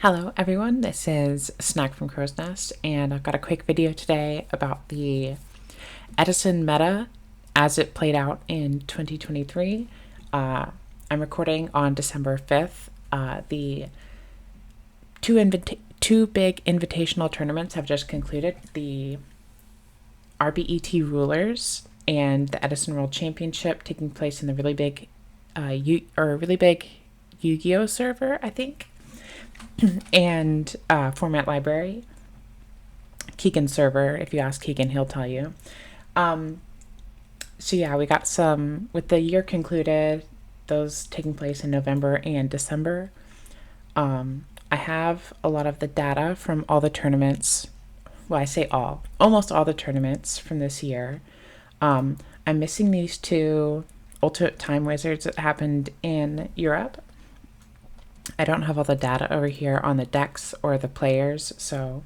Hello everyone, this is Snack from Crow's Nest, and I've got a quick video today about the Edison meta as it played out in 2023. I'm recording on December 5th. The two big invitational tournaments have just concluded. The RBET Rulers and the Edison World Championship taking place in the really big Yu-Gi-Oh server, I think. And Format Library, Keegan server. If you ask Keegan, he'll tell you. So yeah, we got some, with the year concluded, those taking place in November and December. I have a lot of the data from all the tournaments. Well, I say almost all the tournaments from this year. I'm missing these two Ultimate Time Wizards that happened in Europe. I don't have all the data over here on the decks or the players, so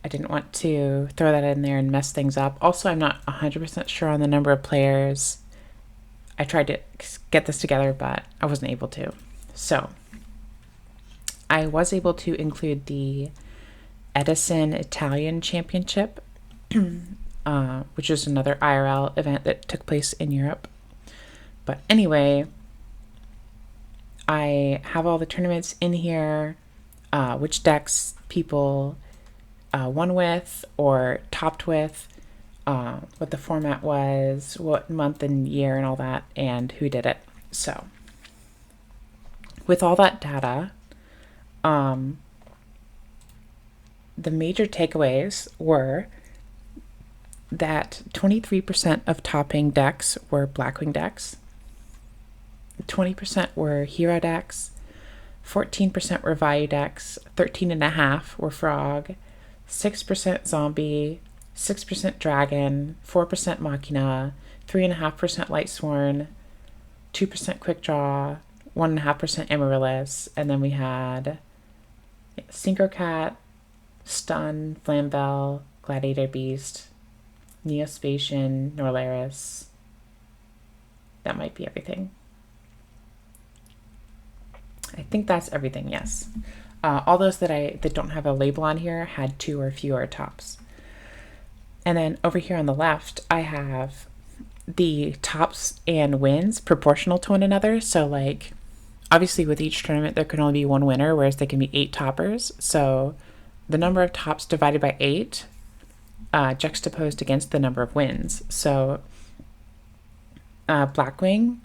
I didn't want to throw that in there and mess things up. Also, I'm not 100% sure on the number of players. I tried to get this together, but I wasn't able to. So I was able to include the Edison Italian Championship, which is another IRL event that took place in Europe. But anyway, I have all the tournaments in here, which decks people won with or topped with, what the format was, what month and year and all that, and who did it. So with all that data, the major takeaways were that 23% of topping decks were Blackwing decks, 20% were hero decks, 14% were value decks, 13.5% were frog, 6% zombie, 6% dragon, 4% machina, 3.5% lightsworn, 2% quick draw, 1.5% amaryllis, and then we had synchro cat, stun, flamvel, gladiator beast, neospatian, norlaris. That might be everything. I think that's everything, yes. All those that don't have a label on here had 2 or fewer tops. And then over here on the left, I have the tops and wins proportional to one another. So like, obviously with each tournament, there can only be one winner, whereas there can be 8 toppers. So the number of tops divided by 8 juxtaposed against the number of wins. So Blackwing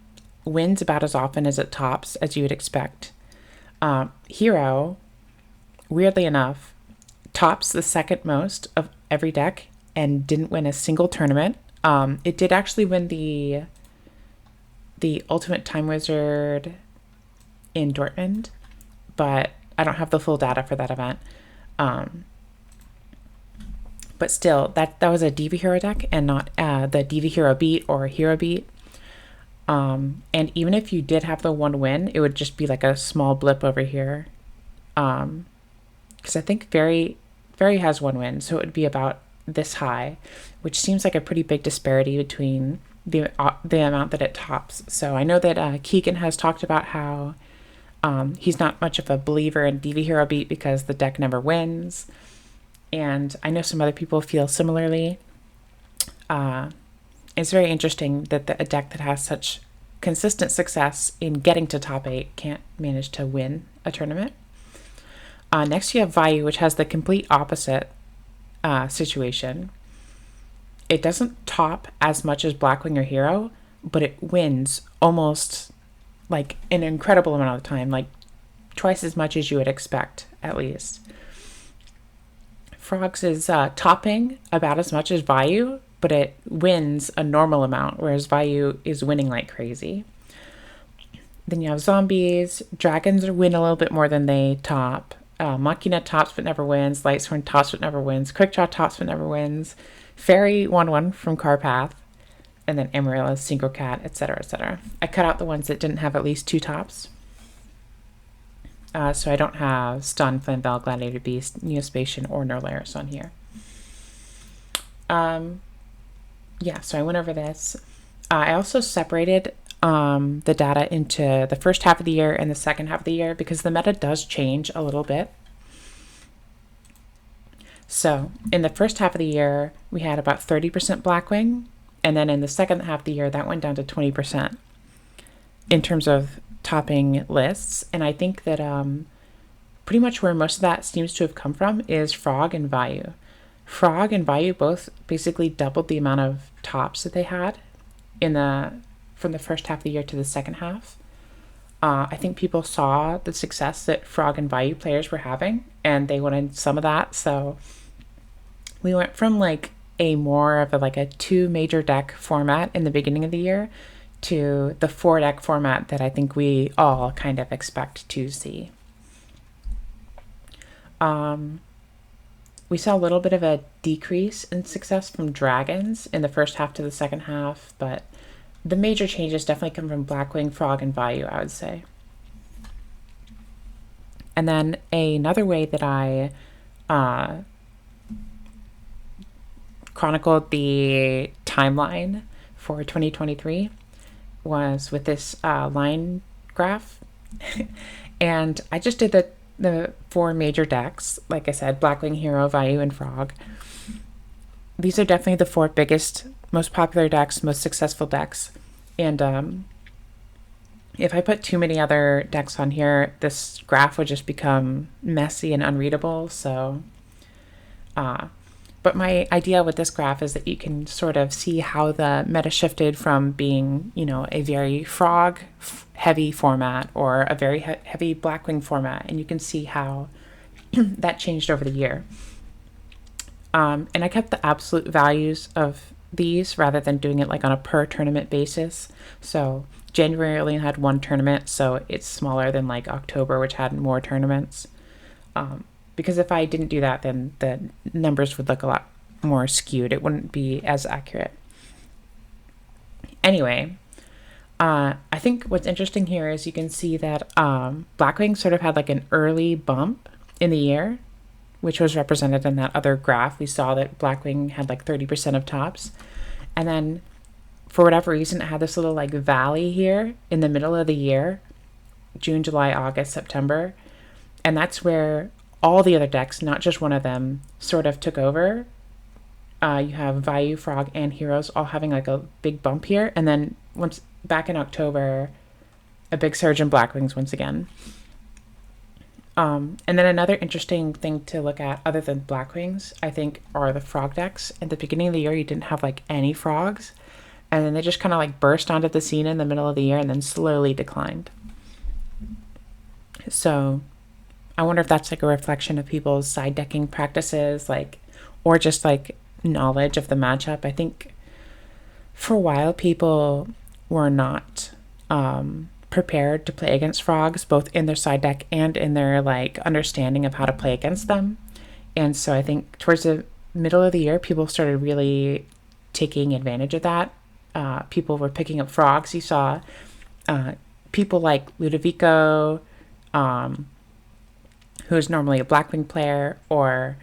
wins about as often as it tops, as you would expect. Hero, weirdly enough, tops the second most of every deck and didn't win a single tournament. It did actually win the Ultimate Time Wizard in Dortmund, but I don't have the full data for that event. But still, that was a Diva Hero deck and not the Diva Hero Beat or Hero Beat. And even if you did have the one win, it would just be like a small blip over here. Because I think Fairy has one win, so it would be about this high, which seems like a pretty big disparity between the amount that it tops. So I know that Keegan has talked about how he's not much of a believer in Diva Hero Beat because the deck never wins. And I know some other people feel similarly. It's very interesting that a deck that has such consistent success in getting to top 8 can't manage to win a tournament. Next, you have Vayu, which has the complete opposite situation. It doesn't top as much as Blackwing or Hero, but it wins almost like an incredible amount of the time, like twice as much as you would expect, at least. Frogs is topping about as much as Vayu, but it wins a normal amount, whereas Vayu is winning like crazy. Then you have zombies. Dragons win a little bit more than they top. Machina tops but never wins. Lightsworn tops but never wins. Quickdraw tops but never wins. Fairy won one from Carpath. And then Amaryllis, Synchro Cat, etc., etc. I cut out the ones that didn't have at least 2 tops. So I don't have Stun, Flamvel, Gladiator Beast, Neospatian, or Norlaris on here. Yeah, so I went over this. I also separated the data into the first half of the year and the second half of the year because the meta does change a little bit So in the first half of the year, we had about 30% Blackwing. And then in the second half of the year, that went down to 20% in terms of topping lists. And I think that pretty much where most of that seems to have come from is Frog and Vayu. Frog and Vayu both basically doubled the amount of tops that they had in the from the first half of the year to the second half. I think people saw the success that Frog and Vayu players were having, and they wanted some of that. So we went from like a more of a 2 major deck format in the beginning of the year to the 4 deck format that I think we all kind of expect to see. We saw a little bit of a decrease in success from dragons in the first half to the second half, but the major changes definitely come from Blackwing, Frog, and Vayu, I would say. And then another way that I chronicled the timeline for 2023 was with this line graph. And I just did the 4 major decks, like I said, Blackwing, Hero, Vayu, and Frog. These are definitely the 4 biggest, most popular decks, most successful decks. And if I put too many other decks on here, this graph would just become messy and unreadable. So, but my idea with this graph is that you can sort of see how the meta shifted from being, a very Frog heavy format or a very heavy Blackwing format, and you can see how that changed over the year. And I kept the absolute values of these rather than doing it like on a per tournament basis. So January only had 1 tournament, so it's smaller than like October, which had more tournaments. Because if I didn't do that, then the numbers would look a lot more skewed. It wouldn't be as accurate. Anyway, I think what's interesting here is you can see that Blackwing sort of had like an early bump in the year, which was represented in that other graph. We saw that Blackwing had like 30% of tops. And then for whatever reason, it had this little like valley here in the middle of the year, June, July, August, September. And that's where all the other decks, not just one of them, sort of took over. You have Vayu, Frog, and Heroes all having like a big bump here. And then once back in October, a big surge in Blackwings once again. And then another interesting thing to look at other than Blackwings, I think, are the Frog decks. At the beginning of the year, you didn't have like any Frogs. And then they just kind of like burst onto the scene in the middle of the year and then slowly declined. So I wonder if that's like a reflection of people's side decking practices, or just like knowledge of the matchup. I think for a while people were not prepared to play against Frogs, both in their side deck and in their like understanding of how to play against them. And so I think towards the middle of the year, people started really taking advantage of that. People were picking up Frogs. You saw people like Ludovico, who's normally a Blackwing player, or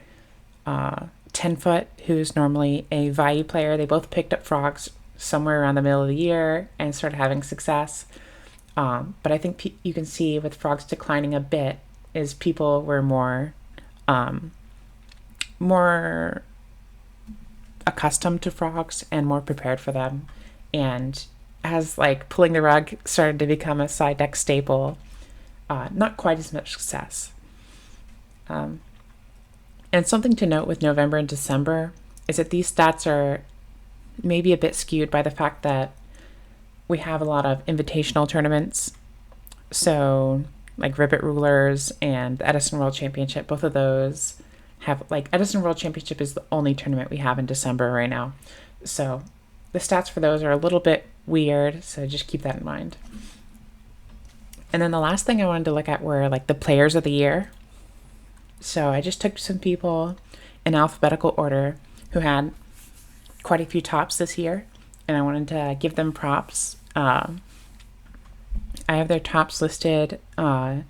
10-Foot, who's normally a Vayu player. They both picked up Frogs somewhere around the middle of the year and started having success. But I think you can see with Frogs declining a bit is people were more accustomed to Frogs and more prepared for them. And as like pulling the rug started to become a side deck staple, not quite as much success. And something to note with November and December is that these stats are maybe a bit skewed by the fact that we have a lot of invitational tournaments. So like Ribbit Rulers and the Edison World Championship, both of those have like Edison World Championship is the only tournament we have in December right now. So the stats for those are a little bit weird. So just keep that in mind. And then the last thing I wanted to look at were like the players of the year. So I just took some people in alphabetical order who had quite a few tops this year, and I wanted to give them props. I have their tops listed, and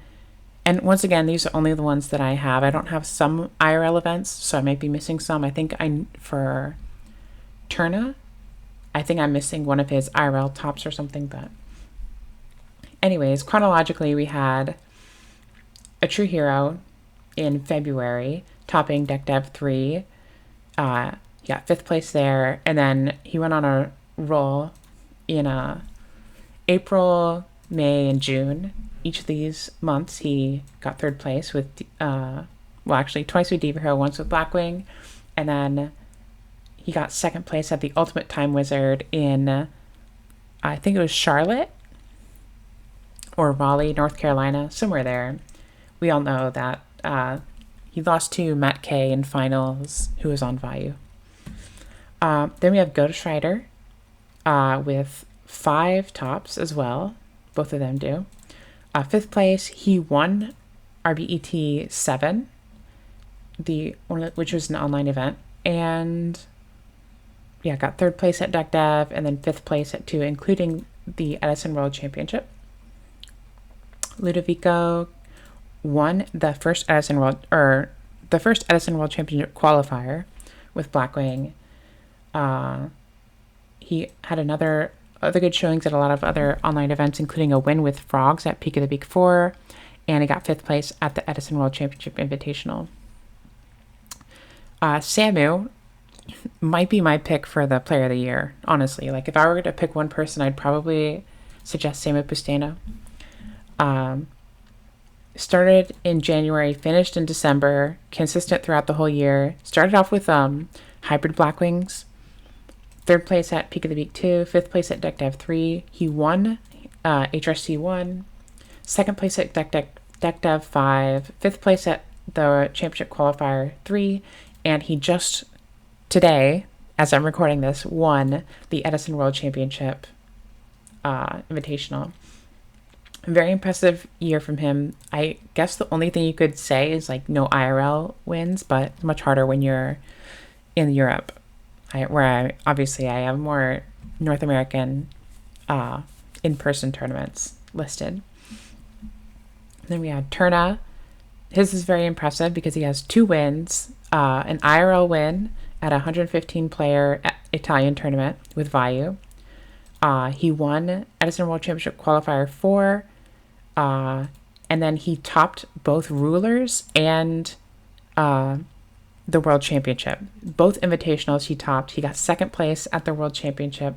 once again, these are only the ones that I have. I don't have some IRL events, so I might be missing some. I think for Turna, I think I'm missing one of his IRL tops or something, but anyways, chronologically, we had a True Hero in February, topping Deck Dev 3. He got 5th place there, and then he went on a roll in April, May, and June. Each of these months, he got 3rd place with, actually twice with Diva Hero, once with Blackwing, and then he got 2nd place at the Ultimate Time Wizard in, I think it was Charlotte or Raleigh, North Carolina, somewhere there. We all know that he lost to Matt Kay in finals, who was on Vayu. Then we have Ghost Rider with 5 tops as well. Both of them do. 5th place, he won RBET 7, which was an online event, and got 3rd place at Deck Dev, and then 5th place at 2, including the Edison World Championship. Ludovico won the first Edison World Championship qualifier with Blackwing. He had other good showings at a lot of other online events, including a win with Frogs at Peak of the Peak 4, and he got 5th place at the Edison World Championship Invitational. Samu might be my pick for the Player of the Year, honestly. Like, if I were to pick one person, I'd probably suggest Samu Pusteno. Started in January, finished in December, consistent throughout the whole year. Started off with Hybrid Blackwings, 3rd place at Peak of the Peak 2, 5th place at Deck Dev 3. He won HRC 1, 2nd place at Deck Dev 5, 5th place at the Championship Qualifier 3, and he just today, as I'm recording this, won the Edison World Championship Invitational. Very impressive year from him. I guess the only thing you could say is like no IRL wins, but much harder when you're in Europe, where I have more North American in-person tournaments listed. Then we had Turna. His is very impressive because he has 2 wins, an IRL win at a 115-player Italian tournament with Vayu. He won Edison World Championship Qualifier 4, and then he topped both Rulers and the World Championship. Both invitationals he topped. He got 2nd place at the World Championship.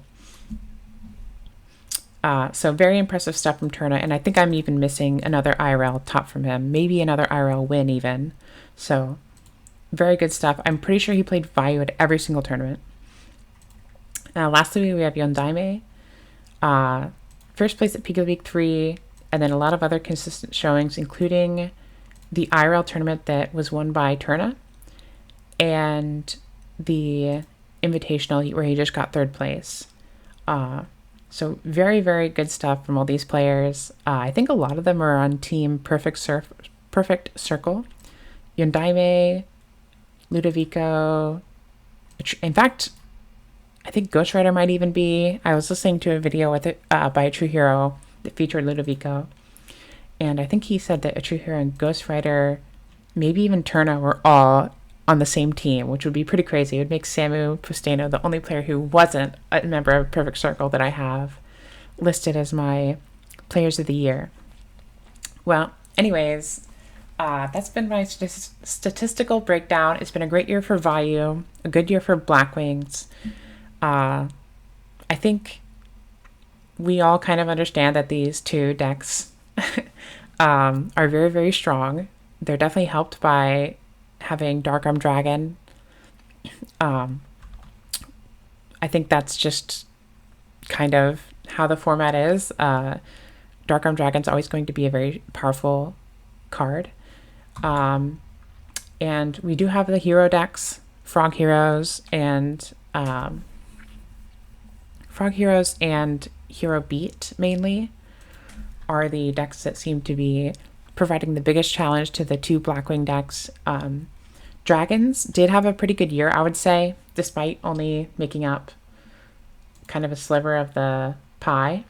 So very impressive stuff from Turna, and I think I'm even missing another IRL top from him, maybe another IRL win even. So very good stuff. I'm pretty sure he played Vayu at every single tournament. Lastly, we have Yondaime. 1st place at Peak of the Week 3, and then a lot of other consistent showings, including the IRL tournament that was won by Turna, and the Invitational where he just got 3rd place. So very, very good stuff from all these players. I think a lot of them are on Team Perfect Circle. Yondaime, Ludovico. In fact, I think Ghost Rider might even be. I was listening to a video with it by a True Hero that featured Ludovico, and I think he said that a True Hero and Ghost Rider, maybe even Turna, were all on the same team, which would be pretty crazy. It would make Samu Pusteno the only player who wasn't a member of Perfect Circle that I have listed as my Players of the Year. Well, anyways, that's been my statistical breakdown. It's been a great year for Vayu, a good year for Blackwings. I think we all kind of understand that these 2 decks are very, very strong. They're definitely helped by having Dark Arm Dragon. I think that's just kind of how the format is. Dark Arm Dragon's always going to be a very powerful card. And we do have the hero decks, Frog Heroes and Hero Beat mainly are the decks that seem to be providing the biggest challenge to the 2 Blackwing decks. Dragons did have a pretty good year, I would say, despite only making up kind of a sliver of the pie.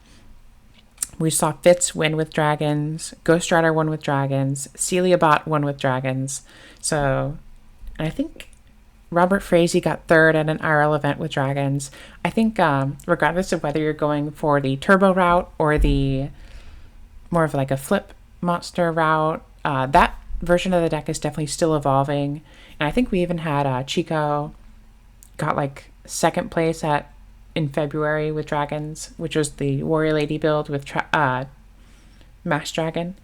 We saw Fitz win with Dragons, Ghost Rider won with Dragons, Celia Bot won with Dragons. So, and I think Robert Frazee got 3rd at an IRL event with Dragons. I think regardless of whether you're going for the turbo route or the more of like a flip monster route, that version of the deck is definitely still evolving. And I think we even had Chico got like second place at in February with dragons, which was the Warrior Lady build with Mass Dragon.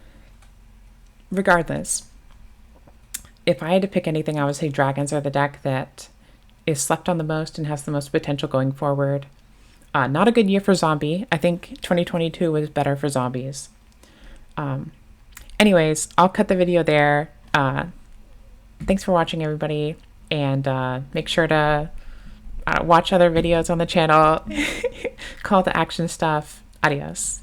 Regardless, if I had to pick anything, I would say dragons are the deck that is slept on the most and has the most potential going forward. Not a good year for zombie. I think 2022 was better for zombies. Anyways, I'll cut the video there. Thanks for watching, everybody, and make sure to watch other videos on the channel. Call to action stuff. Adios.